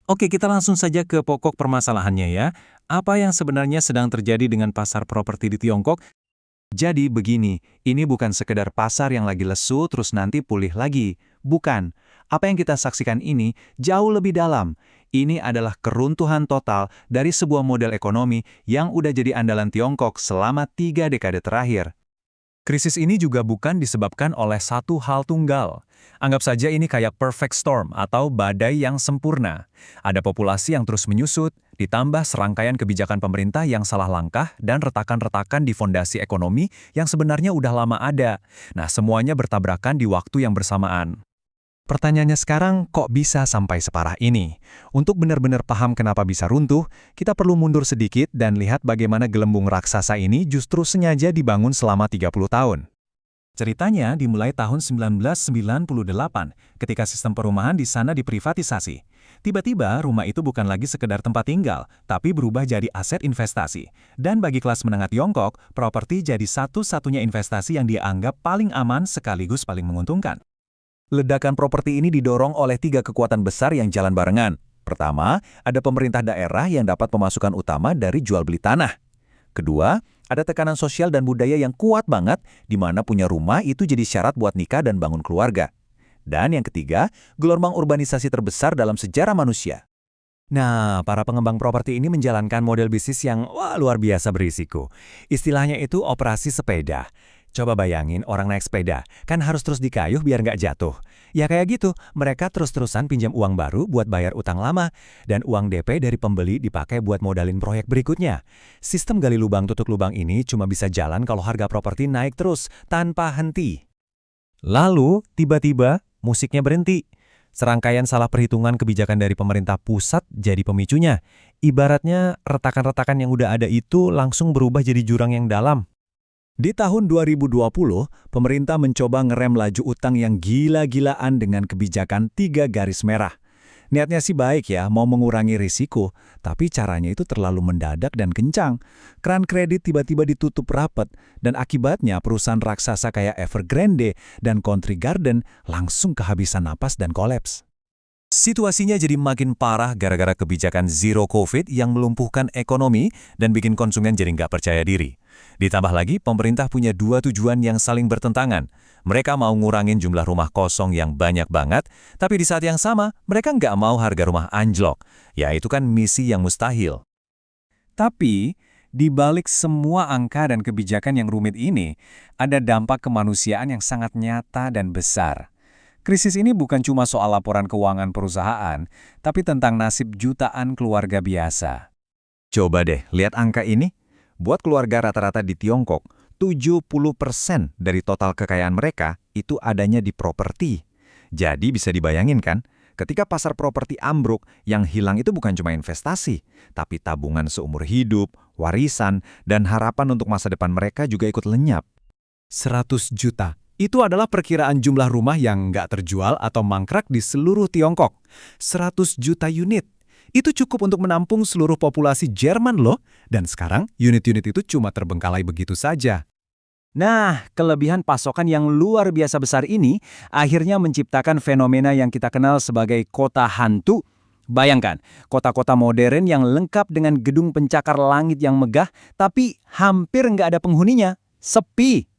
Oke, kita langsung saja ke pokok permasalahannya ya. Apa yang sebenarnya sedang terjadi dengan pasar properti di Tiongkok? Jadi begini, ini bukan sekedar pasar yang lagi lesu terus nanti pulih lagi. Bukan. Apa yang kita saksikan ini jauh lebih dalam. Ini adalah keruntuhan total dari sebuah model ekonomi yang udah jadi andalan Tiongkok selama 3 dekade terakhir. Krisis ini juga bukan disebabkan oleh satu hal tunggal. Anggap saja ini kayak perfect storm atau badai yang sempurna. Ada populasi yang terus menyusut, ditambah serangkaian kebijakan pemerintah yang salah langkah dan retakan-retakan di fondasi ekonomi yang sebenarnya udah lama ada. Nah, semuanya bertabrakan di waktu yang bersamaan. Pertanyaannya sekarang, kok bisa sampai separah ini? Untuk benar-benar paham kenapa bisa runtuh, kita perlu mundur sedikit dan lihat bagaimana gelembung raksasa ini justru sengaja dibangun selama 30 tahun. Ceritanya dimulai tahun 1998, ketika sistem perumahan di sana diprivatisasi. Tiba-tiba, rumah itu bukan lagi sekedar tempat tinggal, tapi berubah jadi aset investasi. Dan bagi kelas menengah Tiongkok, properti jadi satu-satunya investasi yang dianggap paling aman sekaligus paling menguntungkan. Ledakan properti ini didorong oleh 3 kekuatan besar yang jalan barengan. Pertama, ada pemerintah daerah yang dapat pemasukan utama dari jual beli tanah. Kedua, ada tekanan sosial dan budaya yang kuat banget, di mana punya rumah itu jadi syarat buat nikah dan bangun keluarga. Dan yang ketiga, gelombang urbanisasi terbesar dalam sejarah manusia. Nah, para pengembang properti ini menjalankan model bisnis yang luar biasa berisiko. Istilahnya itu operasi sepeda. Coba bayangin orang naik sepeda, kan harus terus dikayuh biar nggak jatuh. Ya kayak gitu, mereka terus-terusan pinjam uang baru buat bayar utang lama, dan uang DP dari pembeli dipakai buat modalin proyek berikutnya. Sistem gali lubang tutup lubang ini cuma bisa jalan kalau harga properti naik terus, tanpa henti. Lalu, tiba-tiba, musiknya berhenti. Serangkaian salah perhitungan kebijakan dari pemerintah pusat jadi pemicunya. Ibaratnya, retakan-retakan yang udah ada itu langsung berubah jadi jurang yang dalam. Di tahun 2020, pemerintah mencoba ngerem laju utang yang gila-gilaan dengan kebijakan 3 garis merah. Niatnya sih baik ya, mau mengurangi risiko, tapi caranya itu terlalu mendadak dan kencang. Keran kredit tiba-tiba ditutup rapat, dan akibatnya perusahaan raksasa kayak Evergrande dan Country Garden langsung kehabisan napas dan kolaps. Situasinya jadi makin parah gara-gara kebijakan Zero COVID yang melumpuhkan ekonomi dan bikin konsumen jadi nggak percaya diri. Ditambah lagi, pemerintah punya 2 tujuan yang saling bertentangan. Mereka mau ngurangin jumlah rumah kosong yang banyak banget, tapi di saat yang sama, mereka nggak mau harga rumah anjlok. Ya, itu kan misi yang mustahil. Tapi, di balik semua angka dan kebijakan yang rumit ini, ada dampak kemanusiaan yang sangat nyata dan besar. Krisis ini bukan cuma soal laporan keuangan perusahaan, tapi tentang nasib jutaan keluarga biasa. Coba deh, lihat angka ini. Buat keluarga rata-rata di Tiongkok, 70% dari total kekayaan mereka itu adanya di properti. Jadi bisa dibayangin kan, ketika pasar properti ambruk, yang hilang itu bukan cuma investasi, tapi tabungan seumur hidup, warisan, dan harapan untuk masa depan mereka juga ikut lenyap. 100 juta. Itu adalah perkiraan jumlah rumah yang nggak terjual atau mangkrak di seluruh Tiongkok. 100 juta unit. Itu cukup untuk menampung seluruh populasi Jerman loh. Dan sekarang unit-unit itu cuma terbengkalai begitu saja. Nah, kelebihan pasokan yang luar biasa besar ini akhirnya menciptakan fenomena yang kita kenal sebagai kota hantu. Bayangkan, kota-kota modern yang lengkap dengan gedung pencakar langit yang megah, tapi hampir nggak ada penghuninya. Sepi.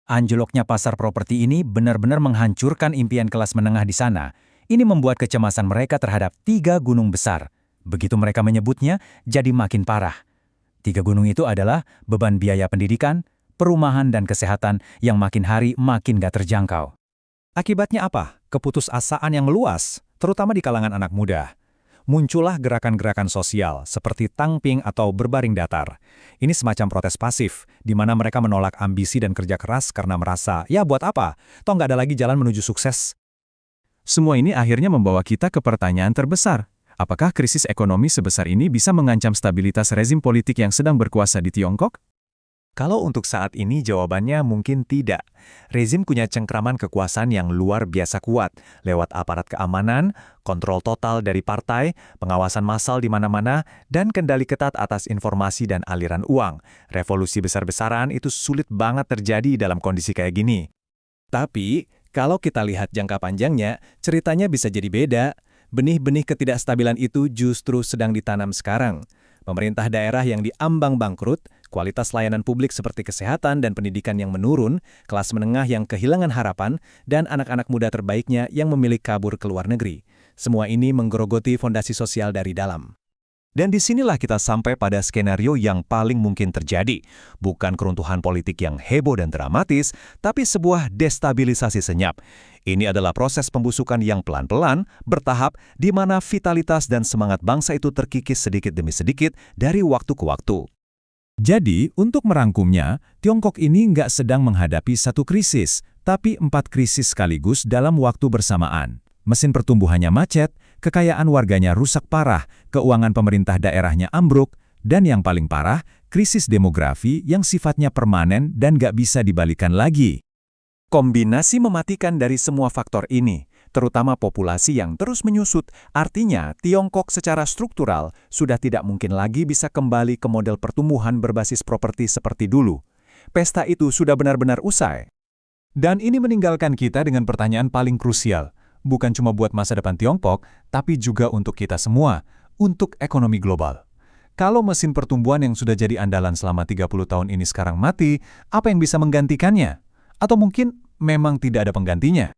Anjloknya pasar properti ini benar-benar menghancurkan impian kelas menengah di sana. Ini membuat kecemasan mereka terhadap 3 gunung besar. Begitu mereka menyebutnya, jadi makin parah. 3 gunung itu adalah beban biaya pendidikan, perumahan dan kesehatan yang makin hari makin gak terjangkau. Akibatnya apa? Keputusasaan yang meluas, terutama di kalangan anak muda. Muncullah gerakan-gerakan sosial seperti tangping atau berbaring datar. Ini semacam protes pasif, di mana mereka menolak ambisi dan kerja keras karena merasa, ya buat apa? Toh nggak ada lagi jalan menuju sukses. Semua ini akhirnya membawa kita ke pertanyaan terbesar. Apakah krisis ekonomi sebesar ini bisa mengancam stabilitas rezim politik yang sedang berkuasa di Tiongkok? Kalau untuk saat ini jawabannya mungkin tidak. Rezim punya cengkraman kekuasaan yang luar biasa kuat, lewat aparat keamanan, kontrol total dari partai, pengawasan massal di mana-mana, dan kendali ketat atas informasi dan aliran uang. Revolusi besar-besaran itu sulit banget terjadi dalam kondisi kayak gini. Tapi, kalau kita lihat jangka panjangnya, ceritanya bisa jadi beda. Benih-benih ketidakstabilan itu justru sedang ditanam sekarang. Pemerintah daerah yang diambang bangkrut, kualitas layanan publik seperti kesehatan dan pendidikan yang menurun, kelas menengah yang kehilangan harapan, dan anak-anak muda terbaiknya yang memilih kabur ke luar negeri. Semua ini menggerogoti fondasi sosial dari dalam. Dan disinilah kita sampai pada skenario yang paling mungkin terjadi. Bukan keruntuhan politik yang heboh dan dramatis, tapi sebuah destabilisasi senyap. Ini adalah proses pembusukan yang pelan-pelan, bertahap, di mana vitalitas dan semangat bangsa itu terkikis sedikit demi sedikit dari waktu ke waktu. Jadi, untuk merangkumnya, Tiongkok ini nggak sedang menghadapi satu krisis, tapi 4 krisis sekaligus dalam waktu bersamaan. Mesin pertumbuhannya macet, kekayaan warganya rusak parah, keuangan pemerintah daerahnya ambruk, dan yang paling parah, krisis demografi yang sifatnya permanen dan nggak bisa dibalikan lagi. Kombinasi mematikan dari semua faktor ini, terutama populasi yang terus menyusut, artinya Tiongkok secara struktural sudah tidak mungkin lagi bisa kembali ke model pertumbuhan berbasis properti seperti dulu. Pesta itu sudah benar-benar usai. Dan ini meninggalkan kita dengan pertanyaan paling krusial. Bukan cuma buat masa depan Tiongkok, tapi juga untuk kita semua, untuk ekonomi global. Kalau mesin pertumbuhan yang sudah jadi andalan selama 30 tahun ini sekarang mati, apa yang bisa menggantikannya? Atau mungkin memang tidak ada penggantinya?